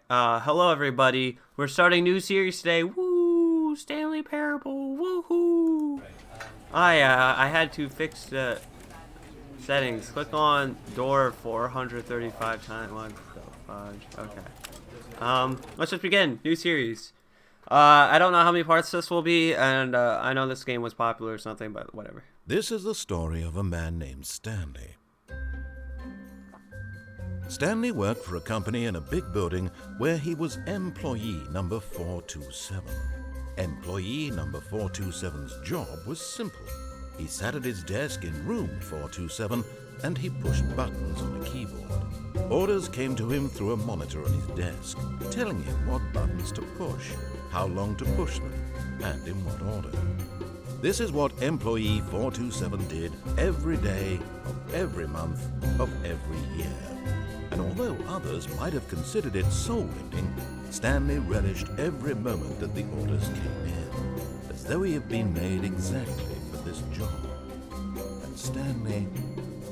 Hello everybody. We're starting a new series today. Woo! Stanley Parable. Woohoo! I had to fix the settings. Click on door 435 times. What the fudge? Okay. Let's just begin. New series. I don't know how many parts this will be, and I know this game was popular or something, but whatever. This is the story of a man named Stanley. Stanley worked for a company in a big building where he was employee number 427. Employee number 427's job was simple. He sat at his desk in room 427 and he pushed buttons on a keyboard. Orders came to him through a monitor on his desk, telling him what buttons to push, how long to push them, and in what order. This is what employee 427 did every day of every month of every year. And although others might have considered it soul-lifting, Stanley relished every moment that the orders came in, as though he had been made exactly for this job. And Stanley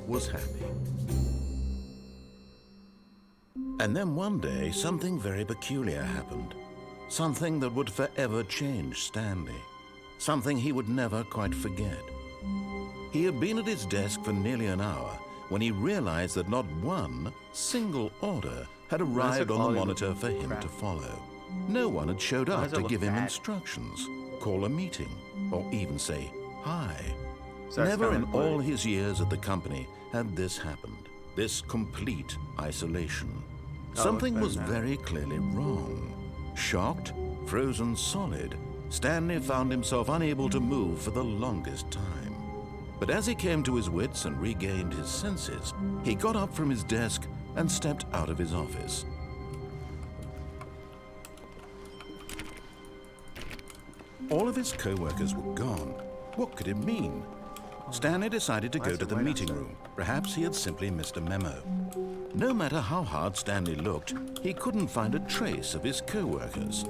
was happy. And then one day, something very peculiar happened. Something that would forever change Stanley. Something he would never quite forget. He had been at his desk for nearly an hour when he realized that not one single order had arrived on the monitor for him to follow. No one had showed up to give him instructions, call a meeting, or even say hi. Never in all his years at the company had this happened, this complete isolation. Something was very clearly wrong. Shocked, frozen solid, Stanley found himself unable to move for the longest time. But as he came to his wits and regained his senses, he got up from his desk and stepped out of his office. All of his co-workers were gone. What could it mean? Stanley decided to go to the meeting room. Perhaps he had simply missed a memo. No matter how hard Stanley looked, he couldn't find a trace of his co-workers.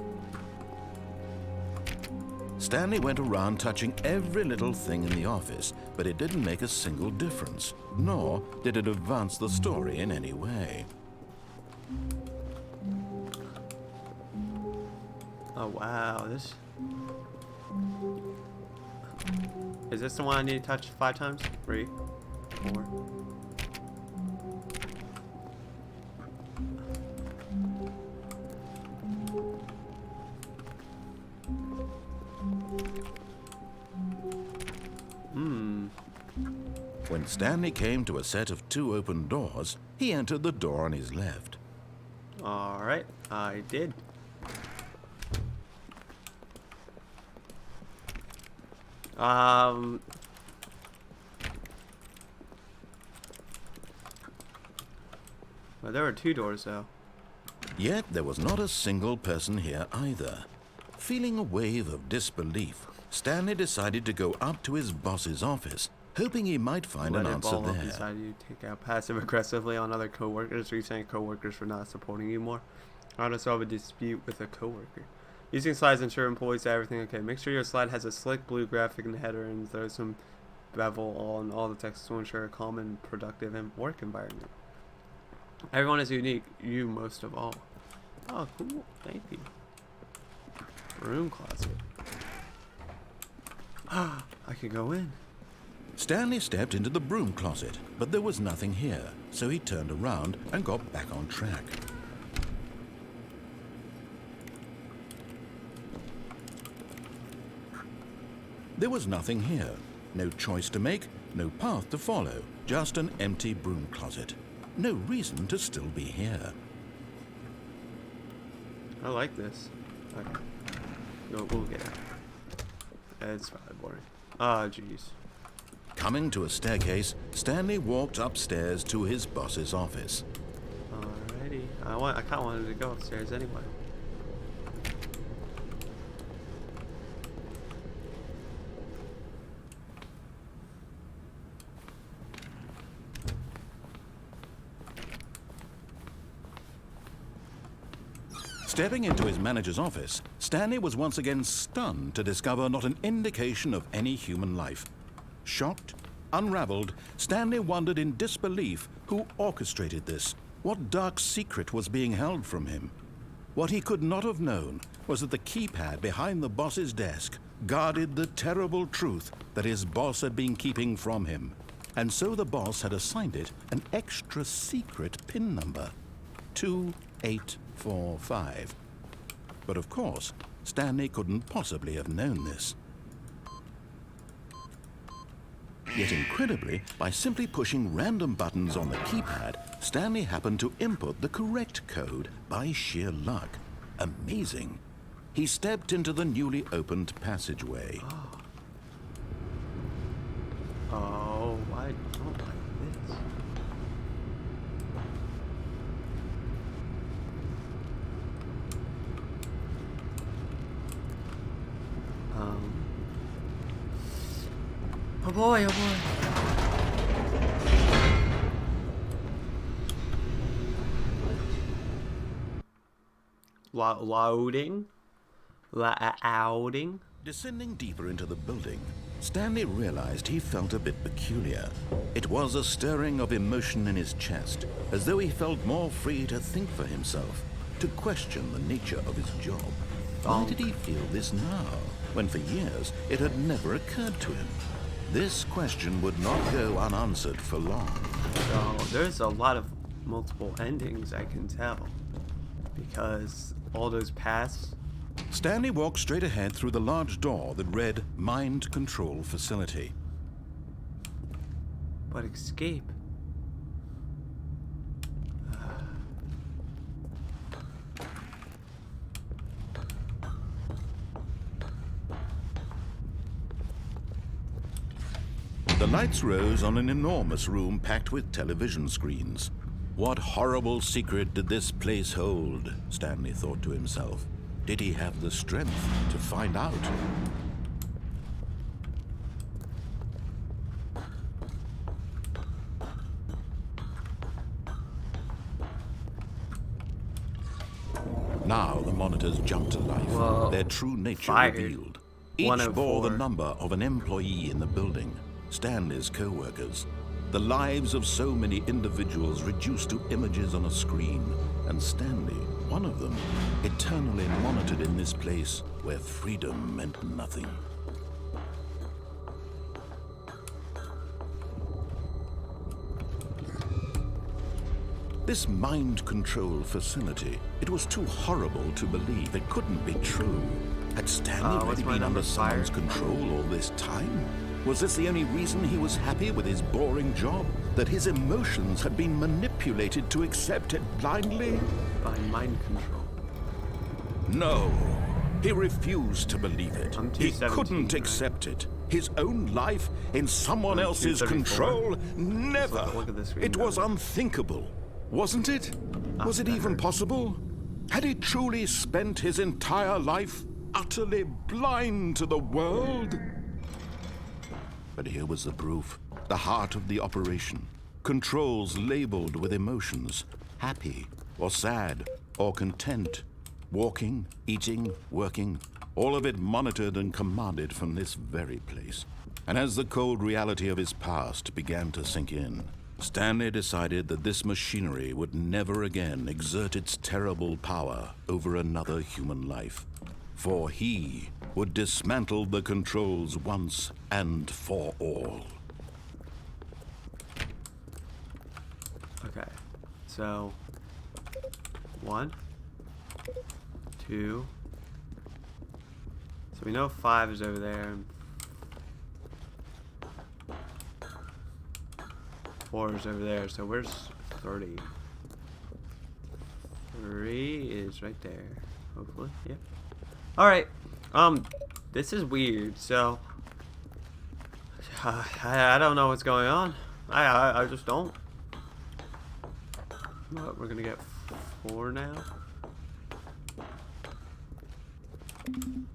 Stanley went around touching every little thing in the office, but it didn't make a single difference, nor did it advance the story in any way. Oh wow, Is this the one I need to touch 5 times? 3, 4. When Stanley came to a set of 2 open doors, he entered the door on his left. Alright, I did. Well, there were 2 doors though. Yet there was not a single person here either. Feeling a wave of disbelief, Stanley decided to go up to his boss's office, hoping he might find an answer there. Decided you take out passive aggressively on other coworkers, resenting coworkers for not supporting you more. How to solve a dispute with a coworker. Using slides ensure employees have everything okay. Make sure your slide has a slick blue graphic in the header and throw some bevel on all the text to ensure a calm and productive work environment. Everyone is unique, you most of all. Oh, cool. Thank you. Room closet. Ah, I could go in. Stanley stepped into the broom closet, but there was nothing here, so he turned around and got back on track. There was nothing here. No choice to make, no path to follow, just an empty broom closet. No reason to still be here. I like this. Okay. No, we'll get out. It's probably boring. Ah, jeez. Coming to a staircase, Stanley walked upstairs to his boss's office. Alrighty. I kind of wanted to go upstairs anyway. Stepping into his manager's office, Stanley was once again stunned to discover not an indication of any human life. Shocked, unraveled, Stanley wondered in disbelief who orchestrated this. What dark secret was being held from him? What he could not have known was that the keypad behind the boss's desk guarded the terrible truth that his boss had been keeping from him. And so the boss had assigned it an extra secret PIN number, 2845. But of course, Stanley couldn't possibly have known this. Yet incredibly, by simply pushing random buttons on the keypad, Stanley happened to input the correct code by sheer luck. Amazing. He stepped into the newly opened passageway. Oh, I don't like this. Oh boy, oh boy. Loading? Outing? Descending deeper into the building, Stanley realized he felt a bit peculiar. It was a stirring of emotion in his chest, as though he felt more free to think for himself, to question the nature of his job. Why did he feel this now, when for years it had never occurred to him? This question would not go unanswered for long. So there's a lot of multiple endings, I can tell, because all those paths. Stanley walked straight ahead through the large door that read Mind Control Facility. But escape. The lights rose on an enormous room packed with television screens. What horrible secret did this place hold? Stanley thought to himself. Did he have the strength to find out? Now the monitors jumped to life, Whoa. their true nature Fired. revealed. Each 104. bore the number of an employee in the building, Stanley's co-workers. The lives of so many individuals reduced to images on a screen, and Stanley, one of them, eternally monitored in this place where freedom meant nothing. This mind control facility, it was too horrible to believe. It couldn't be true. Had Stanley really been under someone's control all this time? Was this the only reason he was happy with his boring job? That his emotions had been manipulated to accept it blindly? By mind control. No. He refused to believe it. He 217, couldn't right? accept it. His own life in someone else's 234. control? Never. Look at the screen It was now. unthinkable. Wasn't it? Was it even possible? Had he truly spent his entire life utterly blind to the world? But here was the proof. The heart of the operation. Controls labeled with emotions. Happy, or sad, or content. Walking, eating, working. All of it monitored and commanded from this very place. And as the cold reality of his past began to sink in, Stanley decided that this machinery would never again exert its terrible power over another human life. For he would dismantle the controls once and for all. Okay, so 1, 2. So we know 5 is over there. And 4 is over there. So where's 30? 3 is right there. Hopefully, yeah. All right. This is weird. So I don't know what's going on. I just don't. But we're gonna get 4 now. And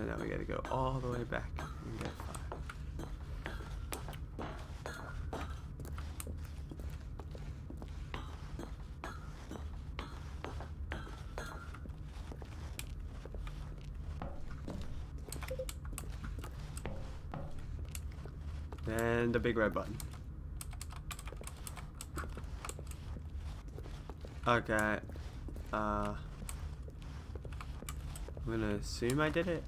now we gotta go all the way back and get 5. And the big red button. Okay. I'm gonna assume I did it.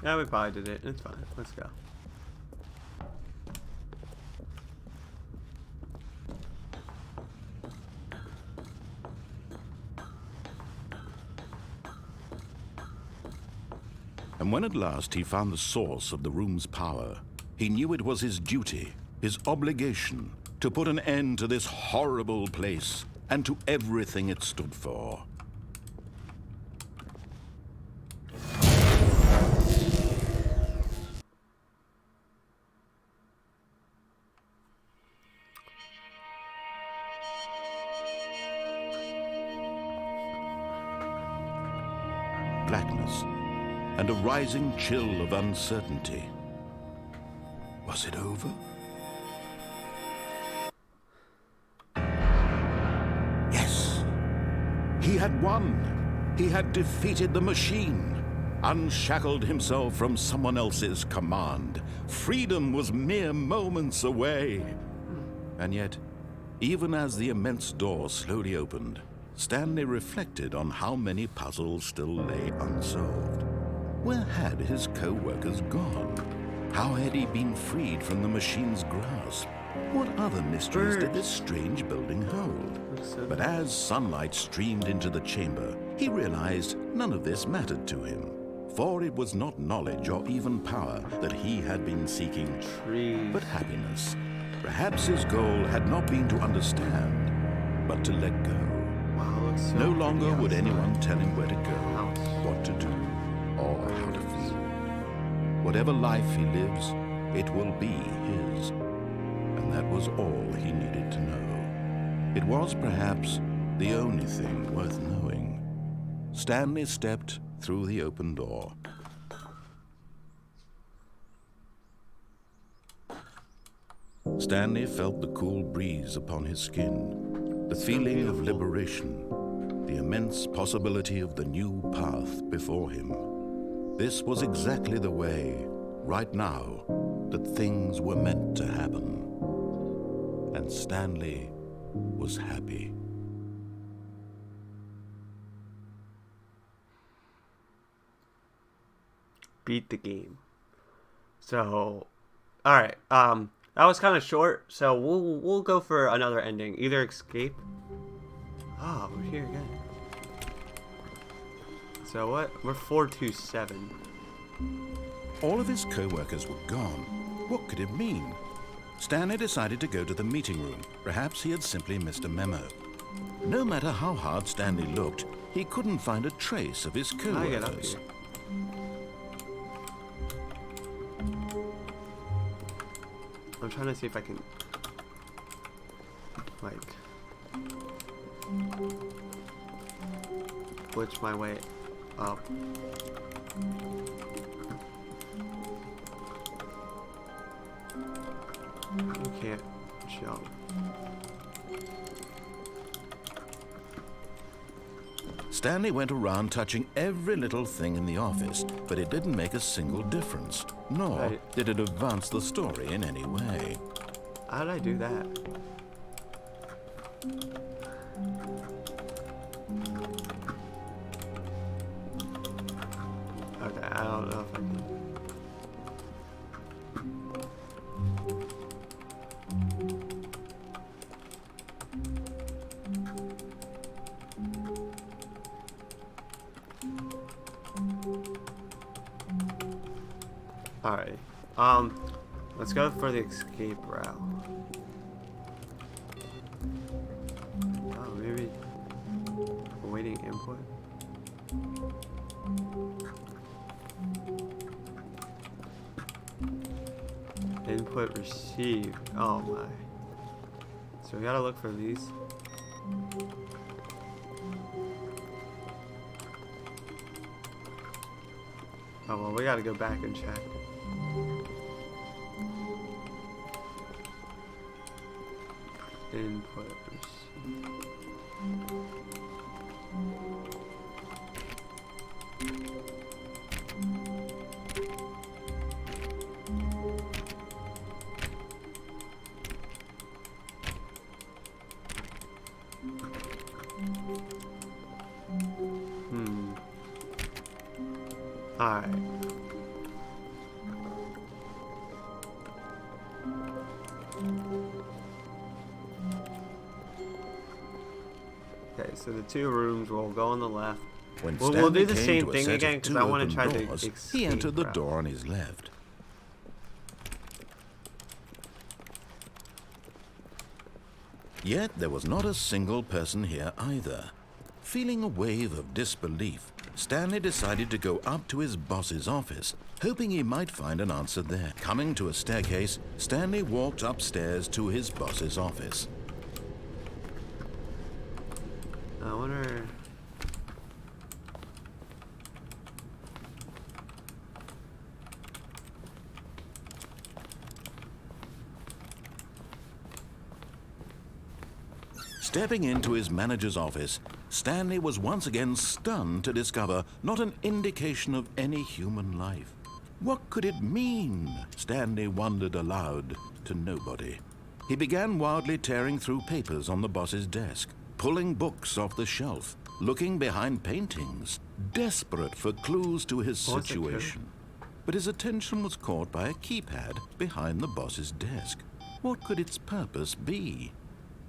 Yeah, we probably did it. It's fine. Let's go. And when at last he found the source of the room's power, he knew it was his duty, his obligation, to put an end to this horrible place and to everything it stood for. Blackness and a rising chill of uncertainty. Was it over? Yes. He had won. He had defeated the machine, unshackled himself from someone else's command. Freedom was mere moments away. And yet, even as the immense door slowly opened, Stanley reflected on how many puzzles still lay unsolved. Where had his co-workers gone? How had he been freed from the machine's grasp? What other mysteries did this strange building hold? But as sunlight streamed into the chamber, he realized none of this mattered to him. For it was not knowledge or even power that he had been seeking, but happiness. Perhaps his goal had not been to understand, but to let go. Wow, looks so No longer would outside. anyone tell him where to go, what to do, or how to feel. Whatever life he lives, it will be his. And that was all he needed to know. It was perhaps the only thing worth knowing. Stanley stepped through the open door. Stanley felt the cool breeze upon his skin, the feeling of liberation, the immense possibility of the new path before him. This was exactly the way, right now, that things were meant to happen. And Stanley was happy. Beat the game. So, all right. That was kind of short. So we'll go for another ending. Either escape. Ah, we're here again. So what? We're 427. All of his co-workers were gone. What could it mean? Stanley decided to go to the meeting room. Perhaps he had simply missed a memo. No matter how hard Stanley looked, he couldn't find a trace of his How do I get up co-workers. here? I'm trying to see if I can, like, glitch my way up. You can't jump. Stanley went around touching every little thing in the office, but it didn't make a single difference, nor Right. did it advance the story in any way. How did I do that? Okay, I don't know if I can. Alright. Let's go for the escape route. Oh, maybe awaiting input. Input received. Oh my. So we gotta look for these. Oh well, we gotta go back and check. Input received. Alright. Okay, so the two rooms will go on the left. When We'll Stanley do the came same to a thing set again of because two I want open to try doors, to he entered the route. door on his left. Yet there was not a single person here either. Feeling a wave of disbelief, Stanley decided to go up to his boss's office, hoping he might find an answer there. Coming to a staircase, Stanley walked upstairs to his boss's office. I wonder. Stepping into his manager's office, Stanley was once again stunned to discover not an indication of any human life. What could it mean? Stanley wondered aloud to nobody. He began wildly tearing through papers on the boss's desk, pulling books off the shelf, looking behind paintings, desperate for clues to his situation. But his attention was caught by a keypad behind the boss's desk. What could its purpose be?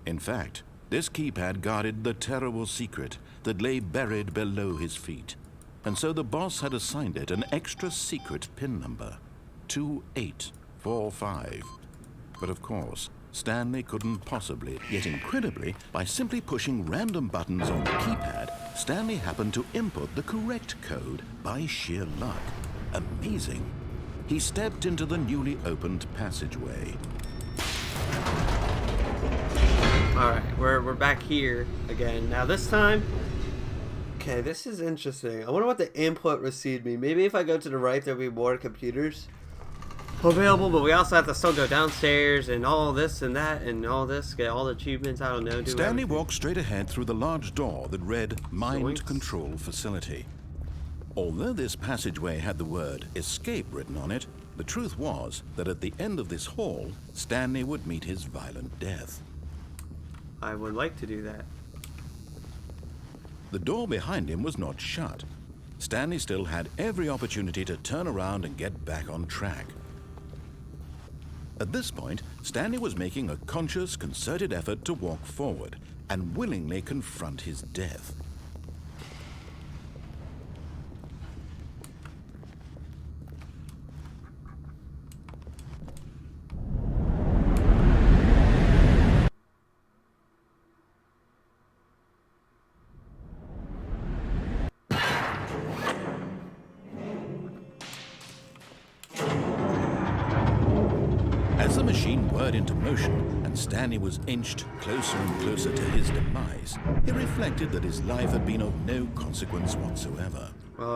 In fact, this keypad guarded the terrible secret that lay buried below his feet. And so the boss had assigned it an extra secret PIN number, 2845. But of course, Stanley couldn't possibly. Yet incredibly, by simply pushing random buttons on the keypad, Stanley happened to input the correct code by sheer luck. Amazing. He stepped into the newly opened passageway. Alright, we're back here again. Now this time, okay, this is interesting. I wonder what the input received me. Maybe if I go to the right, there'll be more computers available, but we also have to still go downstairs and all this and that and all this, get all the achievements, I don't know. Stanley walked straight ahead through the large door that read Mind Zoinks. Control Facility. Although this passageway had the word escape written on it, the truth was that at the end of this hall, Stanley would meet his violent death. I would like to do that. The door behind him was not shut. Stanley still had every opportunity to turn around and get back on track. At this point, Stanley was making a conscious, concerted effort to walk forward and willingly confront his death. As the machine whirred into motion and Stanley was inched closer and closer to his demise, he reflected that his life had been of no consequence whatsoever.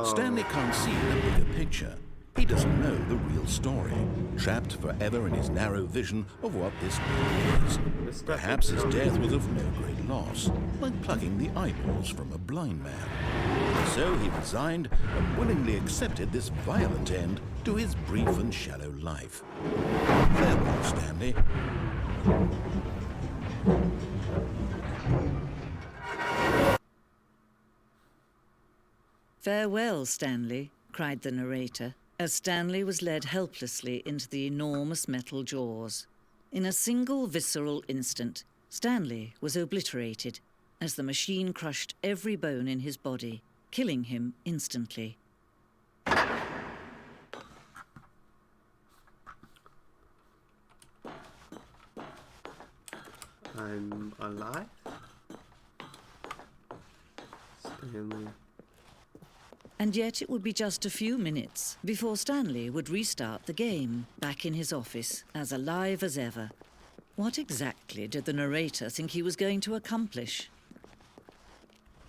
Stanley can't see the bigger picture. He doesn't know the real story, trapped forever in his narrow vision of what this world is. Perhaps his death was of no great loss, like plucking the eyeballs from a blind man. So he resigned and willingly accepted this violent end to his brief and shallow life. Farewell, Stanley. "Farewell, Stanley," cried the narrator, as Stanley was led helplessly into the enormous metal jaws. In a single visceral instant, Stanley was obliterated as the machine crushed every bone in his body, killing him instantly. I'm alive? Stanley. And yet it would be just a few minutes before Stanley would restart the game, back in his office, as alive as ever. What exactly did the narrator think he was going to accomplish?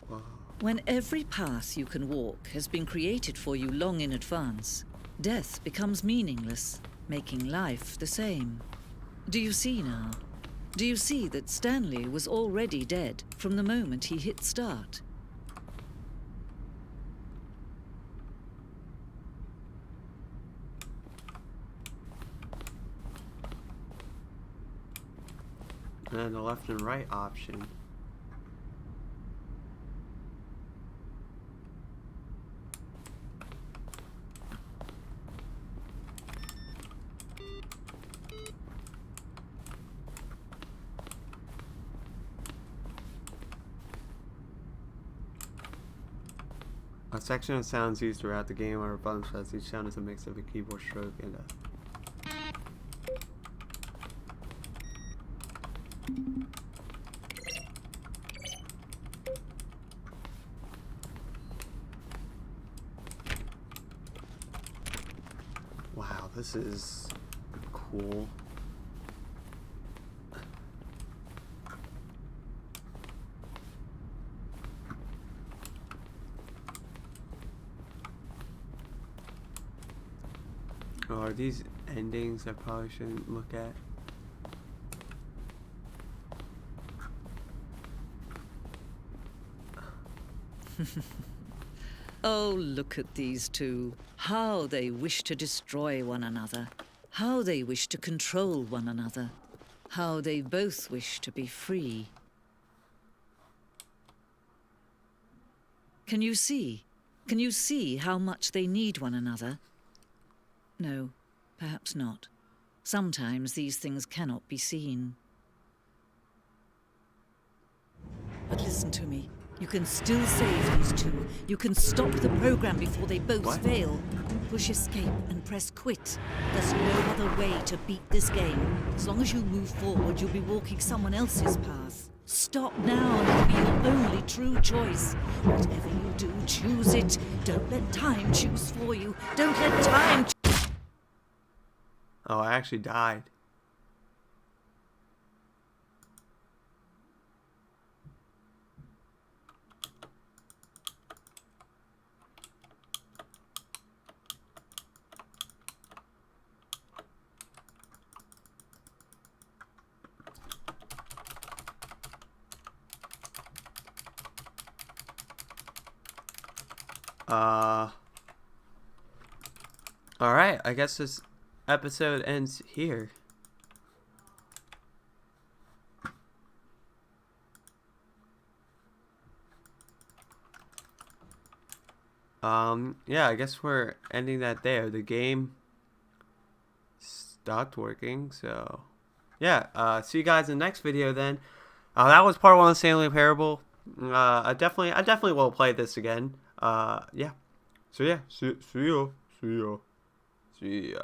Wow. When every path you can walk has been created for you long in advance, death becomes meaningless, making life the same. Do you see now? Do you see that Stanley was already dead from the moment he hit start? And the left and right option. A section of sounds used throughout the game are button press. Each sound is a mix of a keyboard stroke and a... Wow, this is cool. Oh, are these endings I probably shouldn't look at? Oh, look at these two. How they wish to destroy one another. How they wish to control one another. How they both wish to be free. Can you see? Can you see how much they need one another? No, perhaps not. Sometimes these things cannot be seen. But listen to me. You can still save these two. You can stop the program before they both fail. Push escape and press quit. There's no other way to beat this game. As long as you move forward, you'll be walking someone else's path. Stop now and it'll be your only true choice. Whatever you do, choose it. Don't let time choose for you. Don't let time Oh, I actually died. Alright, I guess this episode ends here. Yeah, I guess we're ending that there. The game stopped working, so yeah, see you guys in the next video then. That was part 1 of Stanley Parable. I definitely will play this again. Yeah. So yeah, see ya.